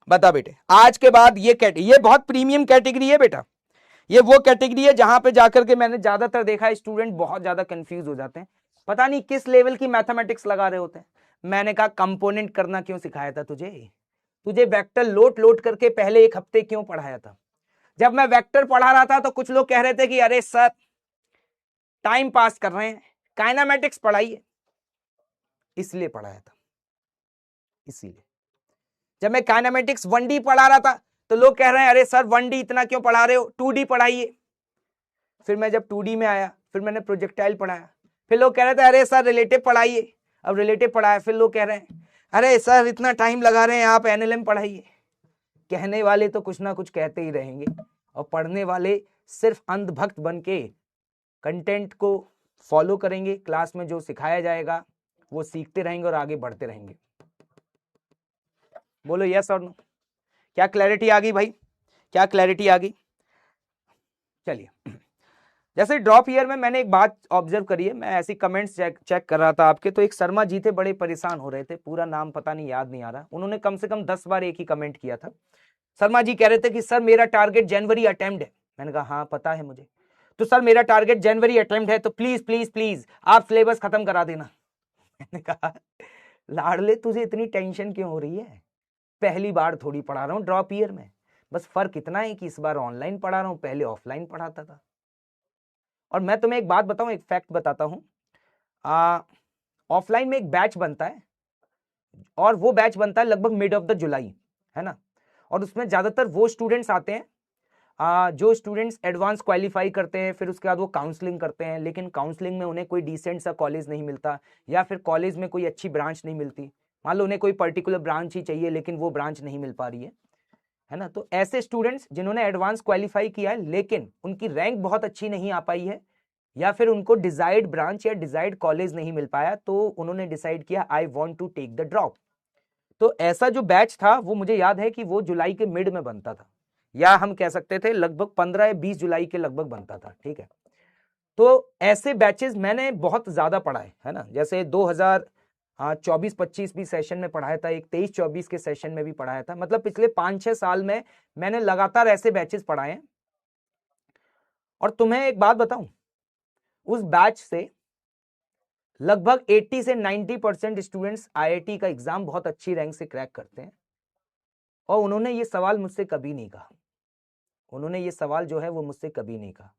बता बेटे, आज के बाद ये बहुत प्रीमियम कैटेगरी है बेटा। ये वो कैटेगरी है जहां पे जाकर के मैंने ज्यादातर देखा है स्टूडेंट बहुत ज्यादा कंफ्यूज हो जाते हैं, पता नहीं किस लेवल की मैथमेटिक्स लगा रहे होते हैं। मैंने कहा कंपोनेंट करना क्यों सिखाया था तुझे वेक्टर लोट करके पहले एक हफ्ते क्यों पढ़ाया था? जब मैं वेक्टर पढ़ा रहा था तो कुछ लोग कह रहे थे कि अरे सर टाइम पास कर रहे हैं, काइनेमेटिक्स पढ़ाइए, इसलिए पढ़ाया था। इसीलिए जब मैं काइनेमेटिक्स 1D पढ़ा रहा था तो लोग कह रहे हैं अरे सर 1D इतना क्यों पढ़ा रहे हो, 2D पढ़ाइए। फिर मैं जब 2D में आया, फिर मैंने प्रोजेक्टाइल पढ़ाया, फिर लोग कह रहे थे अरे सर रिलेटिव पढ़ाइए। अब रिलेटिव पढ़ाया, फिर लोग कह रहे हैं अरे सर इतना टाइम लगा रहे हैं आप, NLM पढ़ाइए। कहने वाले तो कुछ ना कुछ कहते ही रहेंगे और पढ़ने वाले सिर्फ अंधभक्त बन के कंटेंट को फॉलो करेंगे, क्लास में जो सिखाया जाएगा वो सीखते रहेंगे और आगे बढ़ते रहेंगे। बोलो यस और नो? क्या क्लैरिटी आ गई भाई? क्या क्लैरिटी आ गई? चलिए, जैसे ड्रॉप ईयर में मैंने एक बात ऑब्जर्व करी है, मैं ऐसी कमेंट्स चेक कर रहा था आपके, तो एक शर्मा जी थे, बड़े परेशान हो रहे थे, पूरा नाम पता नहीं, याद नहीं आ रहा। उन्होंने कम से कम 10 बार एक ही कमेंट किया था। शर्मा जी कह रहे थे कि सर मेरा टारगेट जनवरी अटेम्प्ट है। मैंने कहा हाँ पता है मुझे। तो सर मेरा टारगेट जनवरी अटेम्प्ट है तो प्लीज प्लीज प्लीज आप सिलेबस खत्म करा देना। मैंने कहा लाडले तुझे इतनी टेंशन क्यों हो रही है? पहली बार थोड़ी पढ़ा रहा हूँ ड्रॉप ईयर में, बस फर्क इतना है कि इस बार ऑनलाइन पढ़ा रहा हूँ, पहले ऑफलाइन पढ़ाता था। और मैं तुम्हें एक बात बताऊं, एक फैक्ट बताता हूं, ऑफलाइन में एक बैच बनता है और वो बैच बनता है लगभग मिड ऑफ द जुलाई, है ना। और उसमें ज्यादातर वो स्टूडेंट्स आते हैं जो स्टूडेंट्स एडवांस क्वालिफाई करते हैं, फिर उसके बाद वो काउंसलिंग करते हैं, लेकिन काउंसलिंग में उन्हें कोई डिसेंट सा कॉलेज नहीं मिलता, या फिर कॉलेज में कोई अच्छी ब्रांच नहीं मिलती। मान लो उन्हें कोई पर्टिकुलर ब्रांच ही चाहिए लेकिन वो ब्रांच नहीं मिल पा रही है ना। तो ऐसे स्टूडेंट्स जिन्होंने एडवांस क्वालिफाई किया है लेकिन उनकी रैंक बहुत अच्छी नहीं आ पाई है, या फिर उनको डिजायर्ड ब्रांच या डिजायर्ड कॉलेज नहीं मिल पाया, तो उन्होंने डिसाइड किया I want to take the drop. तो ऐसा जो बैच था वो मुझे याद है कि वो जुलाई के मिड में बनता था, या हम कह सकते थे लगभग 15 या 20 जुलाई के लगभग बनता था, ठीक है। तो ऐसे बैचेस मैंने बहुत ज्यादा पढ़ाए, है ना। जैसे 2024-25 भी सेशन में पढ़ाया था, एक 23-24 के सेशन में भी पढ़ाया था, मतलब पिछले 5-6 साल में मैंने लगातार ऐसे बैचेस पढ़ाए हैं। और तुम्हें एक बात बताऊं, उस बैच से लगभग 80 से 90% स्टूडेंट्स IIT का एग्जाम बहुत अच्छी रैंक से क्रैक करते हैं। और उन्होंने ये सवाल मुझसे कभी नहीं कहा, उन्होंने ये सवाल जो है वो मुझसे कभी नहीं कहा।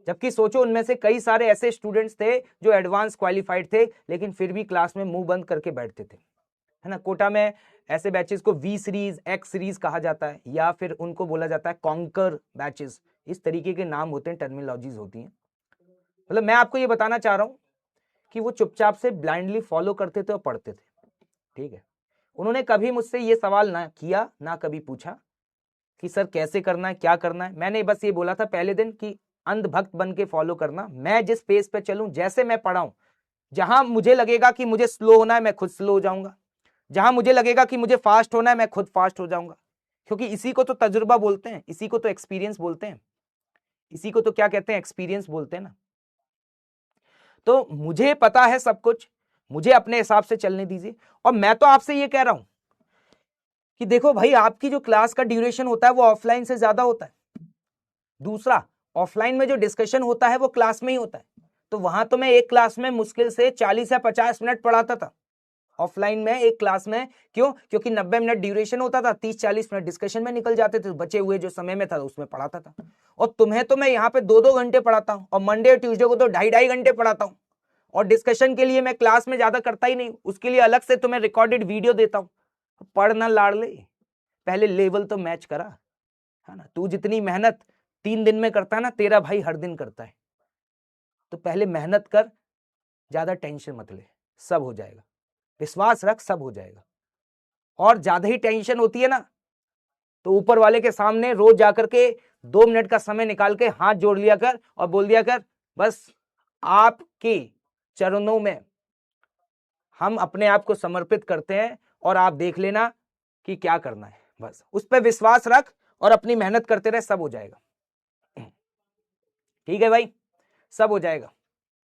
जबकि सोचो उनमें से कई सारे ऐसे स्टूडेंट्स थे जो एडवांस क्वालिफाइड थे लेकिन फिर भी क्लास में मुंह बंद करके बैठते थे, है ना। कोटा में ऐसे बैचेस को V सीरीज, X सीरीज कहा जाता है, या फिर उनको बोला जाता है कॉन्कर बैचेस, इस तरीके के नाम होते हैं, टर्मिनोलॉजीज होती हैं। मतलब मैं आपको ये बताना चाह रहा हूं कि वो चुपचाप से ब्लाइंडली फॉलो करते थे और पढ़ते थे, ठीक है। उन्होंने कभी मुझसे ये सवाल ना किया, ना कभी पूछा कि सर कैसे करना है, क्या करना है। मैंने बस ये बोला था पहले दिन कि अंधभक्त बन के फॉलो करना, मैं जिस पेस पे चलूं, जैसे मैं पढ़ाऊं, जहां मुझे लगेगा कि मुझे स्लो होना है मैं खुद स्लो हो जाऊंगा, जहां मुझे लगेगा कि मुझे फास्ट होना है मैं खुद फास्ट हो जाऊंगा, क्योंकि इसी को तो तजुर्बा बोलते हैं, इसी को तो एक्सपीरियंस बोलते हैं, इसी को तो क्या कहते हैं, एक्सपीरियंस बोलते हैं ना। तो मुझे पता है सब कुछ, मुझे अपने हिसाब से चलने दीजिए। और मैं तो आपसे ये कह रहा हूं कि देखो भाई, आपकी जो क्लास का ड्यूरेशन होता है वो ऑफलाइन से ज्यादा होता है। दूसरा, ऑफलाइन में जो डिस्कशन होता है वो क्लास में ही होता है, तो वहां तो मैं एक क्लास में मुश्किल से 40 या 50 मिनट पढ़ाता था। ऑफलाइन में एक क्लास में क्यों? क्योंकि 90 मिनट ड्यूरेशन होता था, 30-40 मिनट डिस्कशन में निकल जाते थे, बचे हुए जो समय में था उसमें पढ़ाता था। और तुम्हें तो मैं यहाँ पे 2-2 घंटे पढ़ाता हूँ, और मंडे और ट्यूसडे को तो 2.5-2.5 घंटे पढ़ाता हूँ। और डिस्कशन के लिए मैं क्लास में ज्यादा करता ही नहीं, उसके लिए अलग से तुम्हें रिकॉर्डेड वीडियो देता हूँ। पढ़ना लाड़ले, पहले लेवल तो मैच करा, है ना। तू जितनी मेहनत 3 दिन में करता है ना, तेरा भाई हर दिन करता है। तो पहले मेहनत कर, ज्यादा टेंशन मत ले, सब हो जाएगा, विश्वास रख, सब हो जाएगा। और ज्यादा ही टेंशन होती है ना, तो ऊपर वाले के सामने रोज जाकर के 2 मिनट का समय निकाल के हाथ जोड़ लिया कर और बोल दिया कर, बस आपके चरणों में हम अपने आप को समर्पित करते हैं और आप देख लेना कि क्या करना है। बस उस पर विश्वास रख और अपनी मेहनत करते रहे, सब हो जाएगा। ठीक है भाई, सब हो जाएगा।